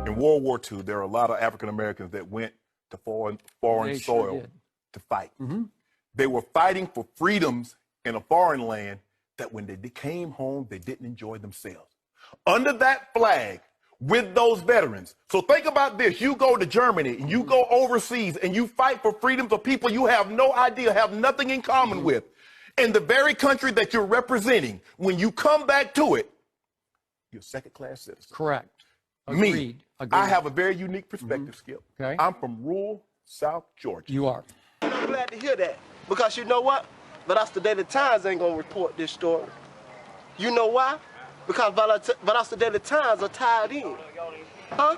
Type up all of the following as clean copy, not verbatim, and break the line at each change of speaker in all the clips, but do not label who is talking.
In World War II, there are a lot of African Americans that went to foreign soil to fight. They were fighting for freedoms in a foreign land that when they came home, they didn't enjoy themselves. Under that flag, with those veterans. So think about this. You go to Germany and you go overseas and you fight for freedoms of people you have no idea, have nothing in common with. In the very country that you're representing, when you come back to it, you're a second-class citizen.
Correct.
Agreed. I have a very unique perspective, Skip.
Okay.
I'm from rural South Georgia.
You are.
I'm glad to hear that, because you know what? But us, the Daily Times, ain't gonna report this story. You know why? Because us, the Daily Times, are tied in. Huh?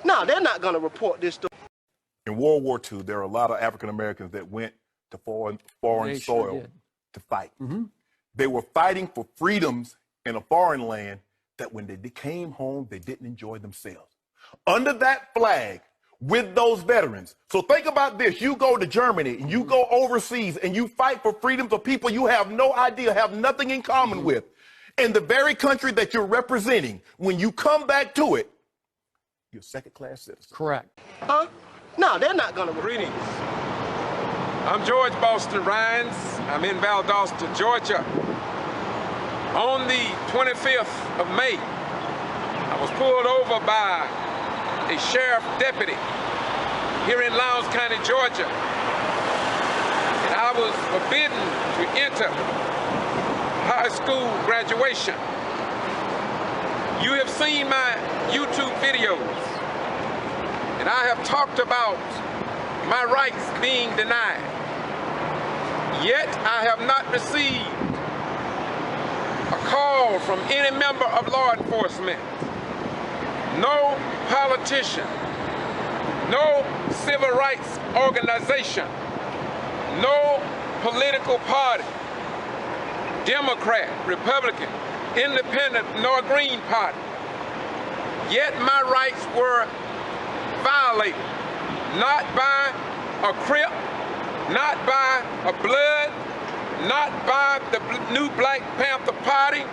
No, they're not gonna report this story.
In World War II, there are a lot of African Americans that went to foreign soil to fight. They were fighting for freedoms in a foreign land that when they came home, they didn't enjoy themselves. Under that flag, with those veterans. So think about this. You go to Germany and you go overseas and you fight for freedoms of people you have no idea, have nothing in common with. In the very country that you're representing, when you come back to it, you're a second-class citizen.
Correct.
Huh? No, they're not gonna.
Greetings. I'm George Boston Rhynes. I'm in Valdosta, Georgia. On the 25th of May, I was pulled over by a sheriff deputy here in Lowndes County, Georgia. And I was forbidden to enter high school graduation. You have seen my YouTube videos, and I have talked about my rights being denied. Yet I have not received a call from any member of law enforcement, no politician, no civil rights organization, no political party, Democrat, Republican, Independent, nor Green Party. Yet my rights were violated, not by a Crip, not by a Blood, not by the new Black Panther Party,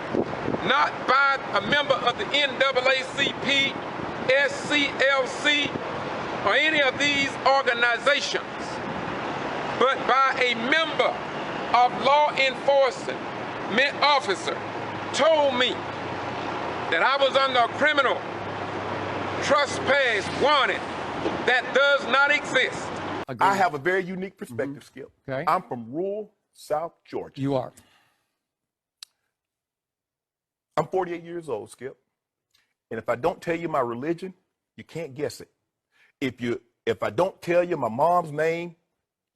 not by a member of the NAACP, SCLC, or any of these organizations, but by a member of law enforcement officer told me that I was under a criminal trespass warning that does not exist.
I have a very unique perspective, Skip.
Okay.
I'm from rural South Georgia.
You are.
I'm 48 years old, Skip. And if I don't tell you my religion, you can't guess it. If I don't tell you my mom's name,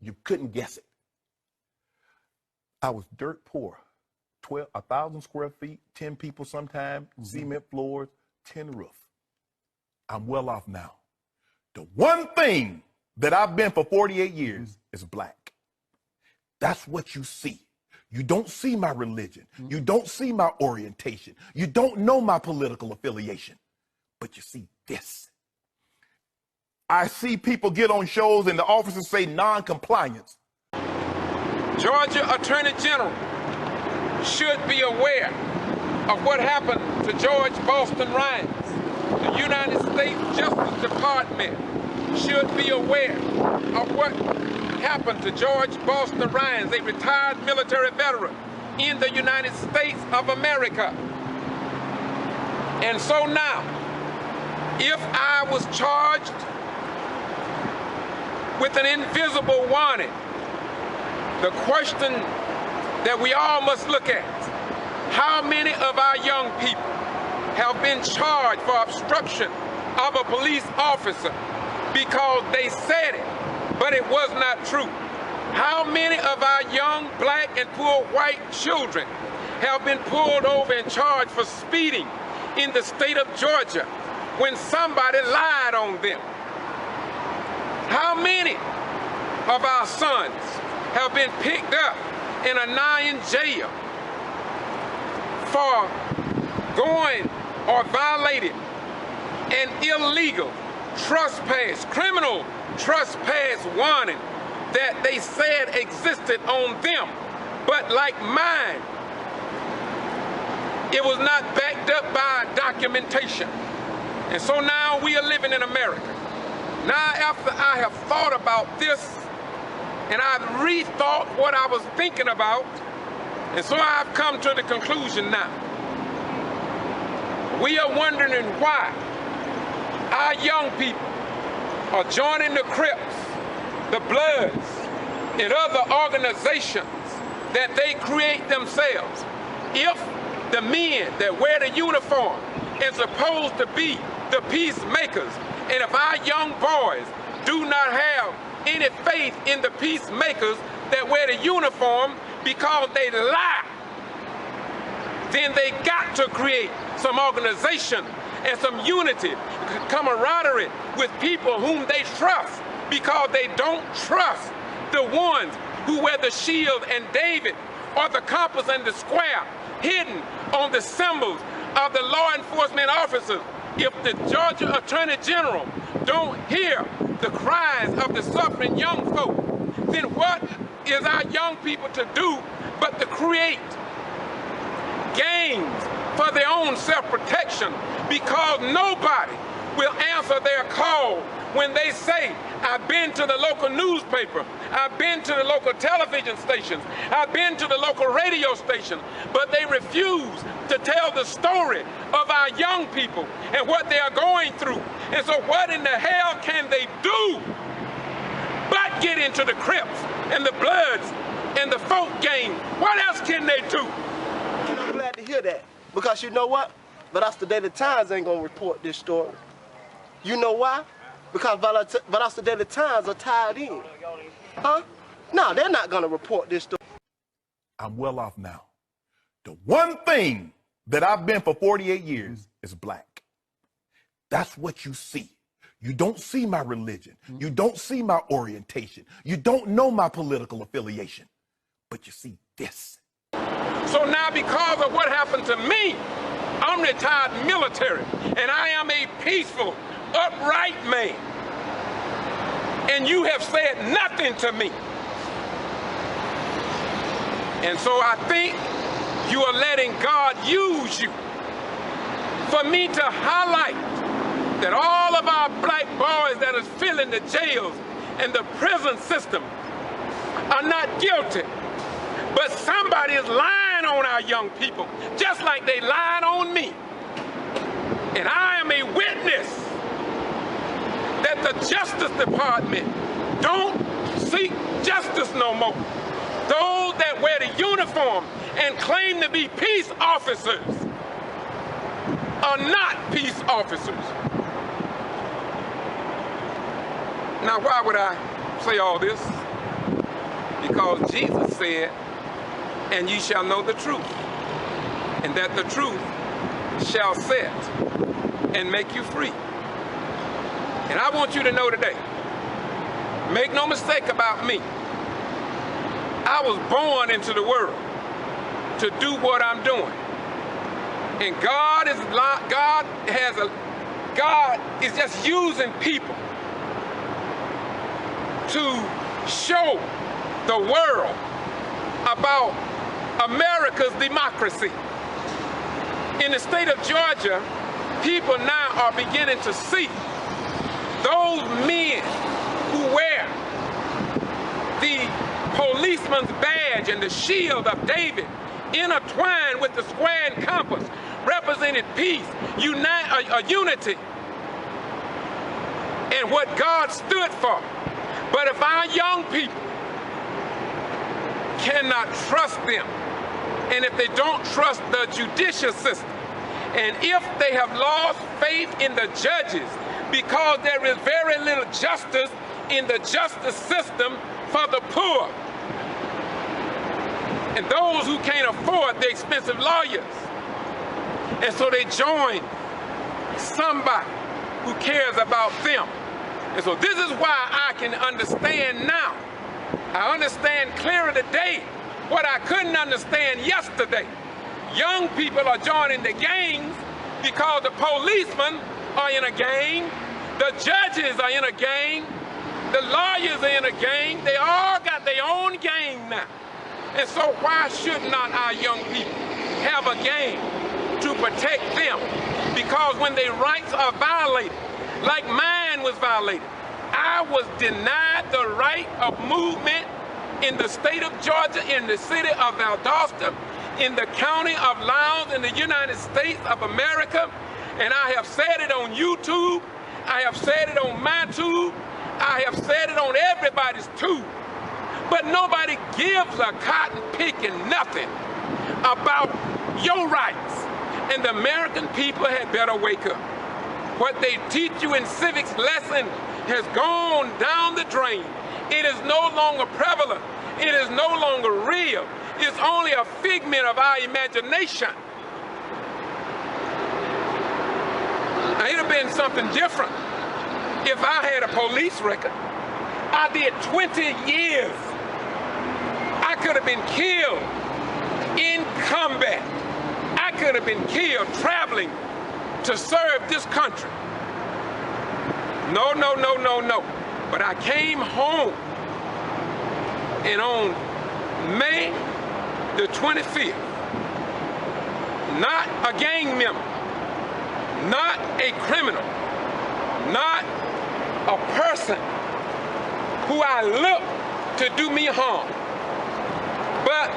you couldn't guess it. I was dirt poor. 1,000 square feet, 10 people sometime, cement floors, tin roof. I'm well off now. The one thing that I've been for 48 years is black. That's what you see. You don't see my religion. You don't see my orientation. You don't know my political affiliation. But you see this. I see people get on shows and the officers say non-compliance.
Georgia Attorney General should be aware of what happened to George Boston Rhynes. The United States Justice Department should be aware of what happened to George Boston Rhynes, a retired military veteran in the United States of America. And so now, if I was charged with an invisible warning, the question that we all must look at, how many of our young people have been charged for obstruction of a police officer because they said it, but it was not true? How many of our young black and poor white children have been pulled over and charged for speeding in the state of Georgia when somebody lied on them? How many of our sons have been picked up in a 9 jail for going or violating an illegal trespass, criminal trespass warning that they said existed on them, but like mine, It was not backed up by documentation. And so now we are living in America. Now after I have thought about this, and I've rethought what I was thinking about, and so I've come to the conclusion now. We are wondering why our young people are joining the Crips, the Bloods, and other organizations that they create themselves. If the men that wear the uniform is supposed to be the peacemakers, and if our young boys do not have any faith in the peacemakers that wear the uniform because they lie, then they got to create some organization and some unity, camaraderie with people whom they trust, because they don't trust the ones who wear the shield and David or the compass and the square hidden on the symbols of the law enforcement officers. If the Georgia Attorney General don't hear the cries of the suffering young folk, then what is our young people to do but to create gangs for their own self-protection, because nobody will answer their call when they say, I've been to the local newspaper, I've been to the local television stations, I've been to the local radio station, but they refuse to tell the story of our young people and what they are going through. And so what in the hell can they do but get into the Crips and the Bloods and the folk gang? What else can they do?
I'm glad to hear that, because you know what? But us the Daily Times ain't gonna report this story. You know why? Because but us the Daily Times are tied in. Huh? No, they're not gonna report this story.
I'm well off now. The one thing that I've been for 48 years is black. That's what you see. You don't see my religion. You don't see my orientation. You don't know my political affiliation. But you see this.
So now because of what happened to me, I'm retired military, and I am a peaceful, upright man. And you have said nothing to me. And so I think you are letting God use you for me to highlight that all of our black boys that is filling the jails and the prison system are not guilty. But somebody is lying on our young people, just like they lied on me. And I am a witness that the Justice Department don't seek justice no more. Those that wear the uniform and claim to be peace officers are not peace officers. Now, why would I say all this? Because Jesus said, and ye shall know the truth, and that the truth shall set and make you free. And I want you to know today, make no mistake about me, I was born into the world to do what I'm doing. And God is just using people to show the world about America's democracy. In the state of Georgia, people now are beginning to see those men who wear the policeman's badge and the shield of David intertwined with the square and compass, represented peace, unity, and what God stood for. But if our young people cannot trust them, and if they don't trust the judicial system, and if they have lost faith in the judges because there is very little justice in the justice system for the poor and those who can't afford the expensive lawyers, and so they join somebody who cares about them. And so this is why I can understand now. I understand clearer today what I couldn't understand yesterday. Young people are joining the gangs because the policemen are in a gang, the judges are in a gang, the lawyers are in a gang. They all got their own gang now. And so why should not our young people have a gang protect them. Because when their rights are violated, like mine was violated, I was denied the right of movement in the state of Georgia, in the city of Valdosta, in the county of Lowndes, in the United States of America. And I have said it on YouTube, I have said it on my tube, I have said it on everybody's tube. But nobody gives a cotton picking nothing about your rights. And the American people had better wake up. What they teach you in civics lesson has gone down the drain. It is no longer prevalent. It is no longer real. It's only a figment of our imagination. Now, it'd have been something different if I had a police record. I did 20 years. I could have been killed in combat. I could have been killed traveling to serve this country. No, no, no, no, no. But I came home, and on May the 25th, not a gang member, not a criminal, not a person who I look to do me harm, but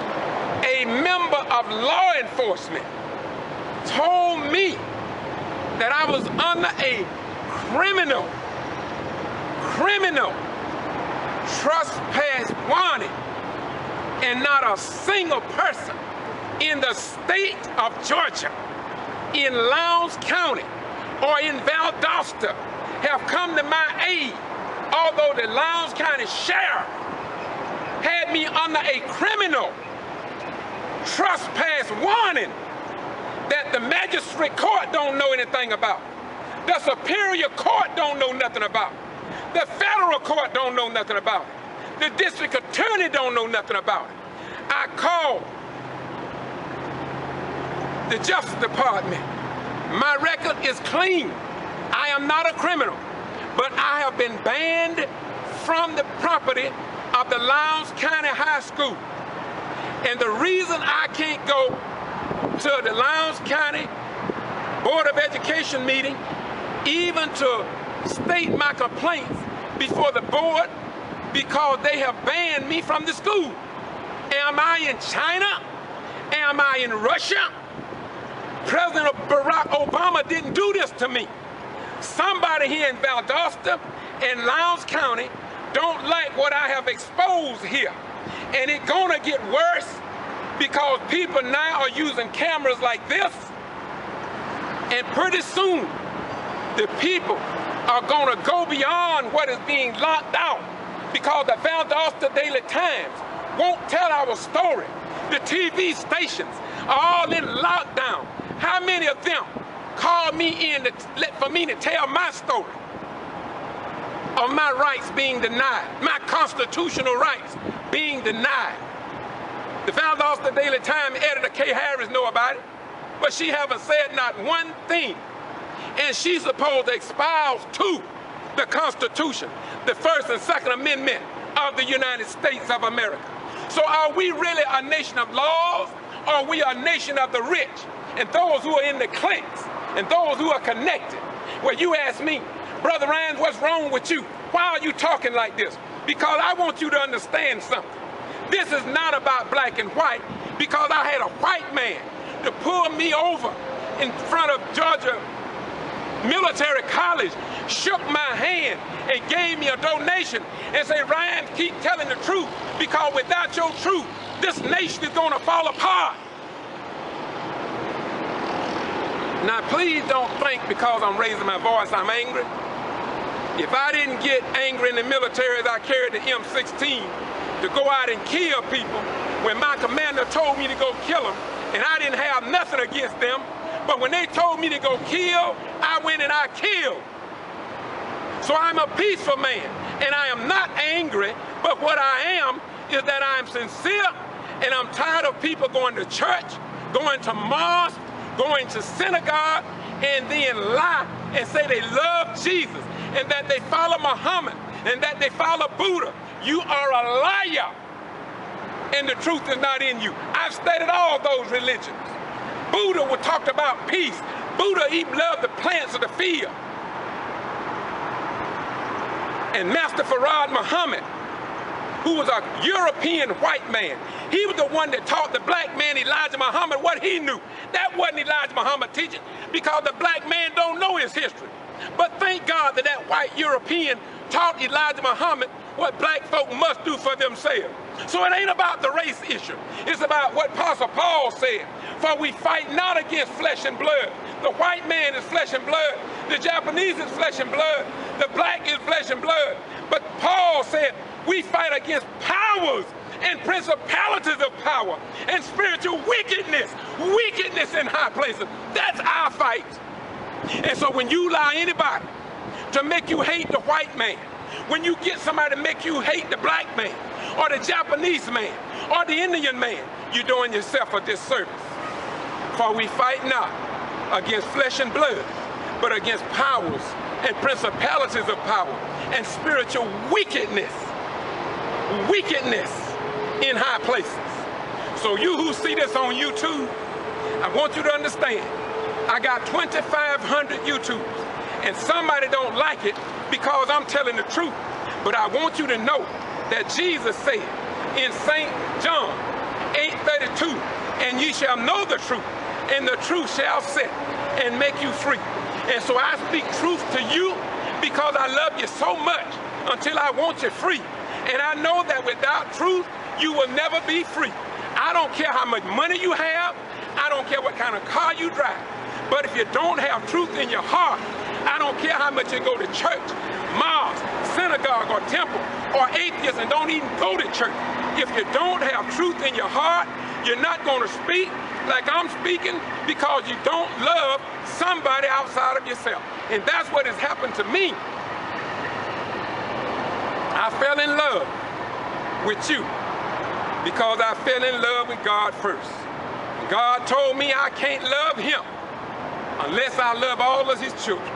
a member of law enforcement told me that I was under a criminal trespass warning, and not a single person in the state of Georgia, in Lowndes County or in Valdosta have come to my aid, although the Lowndes County Sheriff had me under a criminal trespass warning that the magistrate court don't know anything about. The Superior Court don't know nothing about. The federal court don't know nothing about it. The district attorney don't know nothing about it. I called the Justice Department. My record is clean. I am not a criminal, but I have been banned from the property of the Lowndes County High School. And the reason I can't go to the Lowndes County Board of Education meeting, even to state my complaints before the board, because they have banned me from the school. Am I in China? Am I in Russia? President Barack Obama didn't do this to me. Somebody here in Valdosta and Lowndes County don't like what I have exposed here. And it's gonna get worse because people now are using cameras like this. And pretty soon, the people are gonna go beyond what is being locked out, because the Valdosta Daily Times won't tell our story. The TV stations are all in lockdown. How many of them called me in for me to tell my story of my rights being denied, my constitutional rights being denied? The Valdosta Daily Times editor Kay Harris know about it, but she haven't said not one thing. And she's supposed to espouse to the Constitution, the First and Second Amendment of the United States of America. So are we really a nation of laws, or are we a nation of the rich and those who are in the cliques and those who are connected? Well, you ask me, Brother Rhynes, what's wrong with you? Why are you talking like this? Because I want you to understand something. This is not about black and white, because I had a white man to pull me over in front of Georgia Military College, shook my hand and gave me a donation and said, Rhynes, keep telling the truth, because without your truth, this nation is gonna fall apart. Now, please don't think because I'm raising my voice, I'm angry. If I didn't get angry in the military as I carried the M16 to go out and kill people, when my commander told me to go kill them, and I didn't have nothing against them, but when they told me to go kill, I went and I killed. So I'm a peaceful man, and I am not angry, but what I am is that I'm sincere, and I'm tired of people going to church, going to mosque, going to synagogue, and then lie and say they love Jesus, and that they follow Muhammad, and that they follow Buddha. You are a liar, and the truth is not in you. I've studied all those religions. Buddha would talk about peace. Buddha even loved the plants of the field. And Master Farad Muhammad, who was a European white man, he was the one that taught the black man Elijah Muhammad what he knew. That wasn't Elijah Muhammad teaching, because the black man don't know his history. But thank God that that white European taught Elijah Muhammad what black folk must do for themselves. So it ain't about the race issue. It's about what Apostle Paul said. For we fight not against flesh and blood. The white man is flesh and blood. The Japanese is flesh and blood. The black is flesh and blood. But Paul said we fight against powers and principalities of power and spiritual wickedness in high places. That's our fight. And so when you allow anybody to make you hate the white man, when you get somebody to make you hate the black man, or the Japanese man, or the Indian man, you're doing yourself a disservice. For we fight not against flesh and blood, but against powers and principalities of power and spiritual wickedness in high places. So you who see this on YouTube, I want you to understand, I got 2,500 YouTubers, and somebody don't like it because I'm telling the truth. But I want you to know that Jesus said in St. John 8:32, and ye shall know the truth, and the truth shall set and make you free. And so I speak truth to you because I love you so much until I want you free. And I know that without truth, you will never be free. I don't care how much money you have. I don't care what kind of car you drive. But if you don't have truth in your heart, I don't care how much you go to church, mosque, synagogue, or temple, or atheist and don't even go to church. If you don't have truth in your heart, you're not going to speak like I'm speaking because you don't love somebody outside of yourself. And that's what has happened to me. I fell in love with you because I fell in love with God first. God told me I can't love him unless I love all of his children.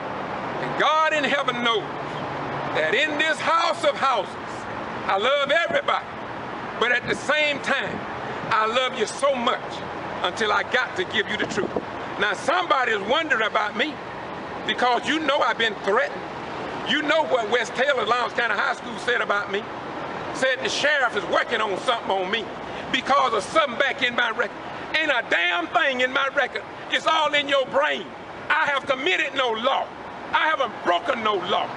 And God in heaven knows that in this house of houses, I love everybody. But at the same time, I love you so much until I got to give you the truth. Now somebody is wondering about me because you know I've been threatened. You know what West Taylor Lowndes County High School said about me. Said the sheriff is working on something on me because of something back in my record. Ain't a damn thing in my record. It's all in your brain. I have committed no law. I haven't broken no law.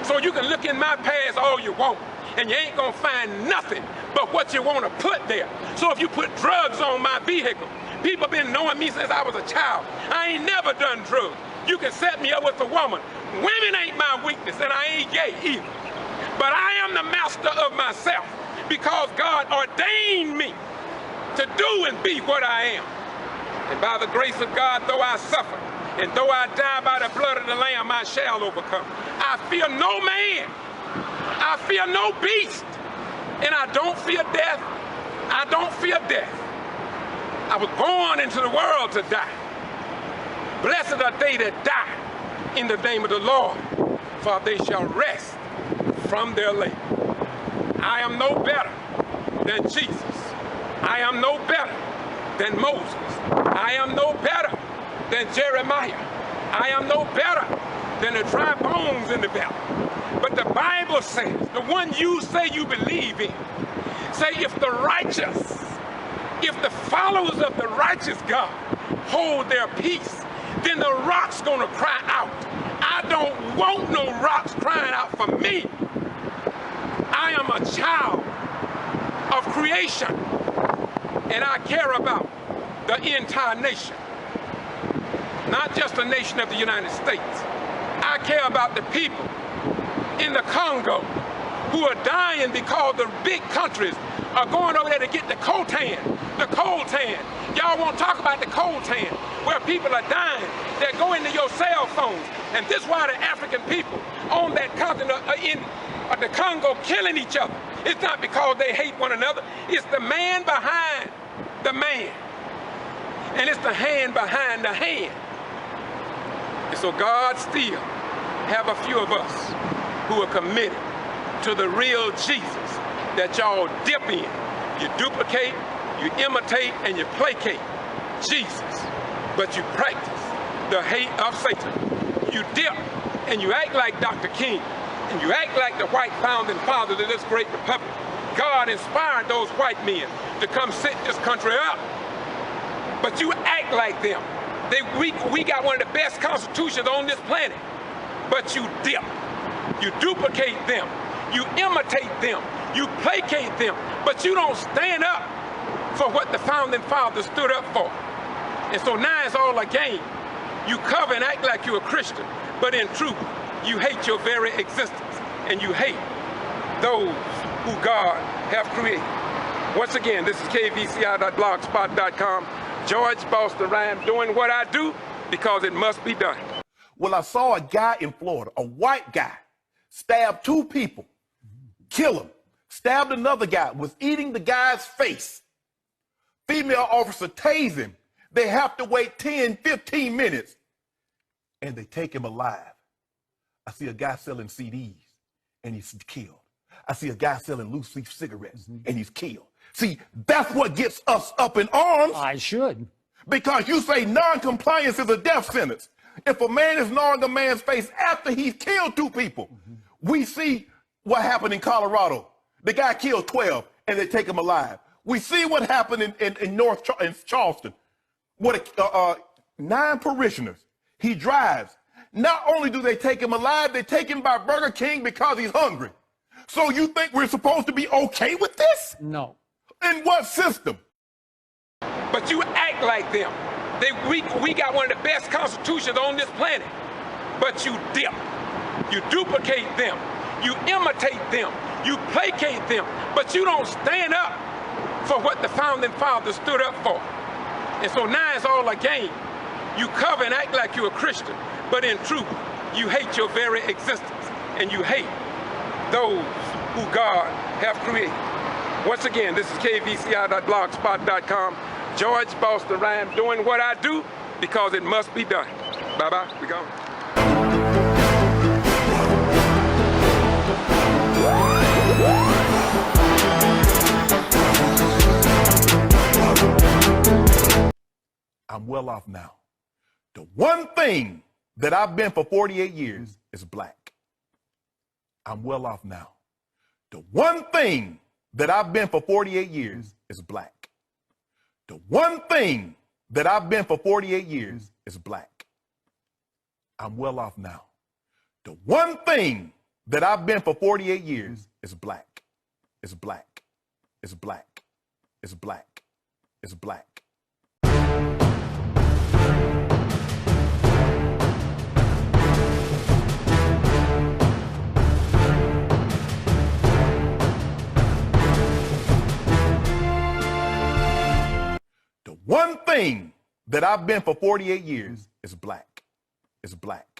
So you can look in my past all you want, and you ain't gonna find nothing but what you wanna put there. So if you put drugs on my vehicle, people been knowing me since I was a child. I ain't never done drugs. You can set me up with a woman. Women ain't my weakness, and I ain't gay either. But I am the master of myself because God ordained me to do and be what I am. And by the grace of God, though I suffer, and though I die by the blood of the Lamb, I shall overcome. I fear no man. I fear no beast. And I don't fear death. I don't fear death. I was born into the world to die. Blessed are they that die in the name of the Lord, for they shall rest from their labor. I am no better than Jesus. I am no better than Moses. I am no better than Jeremiah. I am no better than the dry bones in the valley. But the Bible says, the one you say you believe in, say if the righteous, if the followers of the righteous God hold their peace, then the rock's gonna cry out. I don't want no rocks crying out for me. I am a child of creation, and I care about the entire nation. Not just the nation of the United States. I care about the people in the Congo who are dying because the big countries are going over there to get the coltan. The coltan. Y'all won't talk about the coltan, where people are dying that go into your cell phones. And this is why the African people on that continent in the Congo killing each other. It's not because they hate one another. It's the man behind the man. And it's the hand behind the hand. And so God still have a few of us who are committed to the real Jesus that y'all dip in. You duplicate, you imitate, and you placate Jesus. but you practice the hate of Satan. You dip and you act like Dr. King, and you act like the white founding fathers of this great republic. God inspired those white men to come set this country up. But you act like them. We got one of the best constitutions on this planet. But you dip. You duplicate them. You imitate them. You placate them. But you don't stand up for what the founding fathers stood up for. And so now it's all a game. You cover and act like you're a Christian, but in truth, you hate your very existence, and you hate those who God have created. Once again, this is kvci.blogspot.com. George Boston Rhymes, doing what I do because it must be done.
Well, I saw a guy in Florida, a white guy, stab 2 people, kill him, stabbed another guy, was eating the guy's face. Female officer tased him. They have to wait 10, 15 minutes, and they take him alive. I see a guy selling CDs, and he's killed. I see a guy selling loose leaf cigarettes, and he's killed. See, that's what gets us up in arms.
I should.
Because you say non-compliance is a death sentence. If a man is gnawing a man's face after he's killed 2 people, we see what happened in Colorado. The guy killed 12, and they take him alive. We see what happened in Charleston. What 9 parishioners. He drives. Not only do they take him alive, they take him by Burger King because he's hungry. So you think we're supposed to be okay with this?
No.
In what system?
But you act like them. We got one of the best constitutions on this planet. But you dip. You duplicate them. You imitate them. You placate them. But you don't stand up for what the founding fathers stood up for. And so now it's all a game. You cover and act like you're a Christian, but in truth, you hate your very existence, and you hate those who God have created. Once again, this is kvci.blogspot.com. George Boston Rhymes, doing what I do because it must be done. Bye-bye. We gone.
I'm well off now. The one thing that I've been for 48 years is black. I'm well off now. The one thing that I've been for 48 years is black. The one thing that I've been for 48 years is black. I'm well off now. The one thing that I've been for 48 years is black. It's black. It's black. It's black. It's black. The one thing that I've been for 48 years is black. It's black.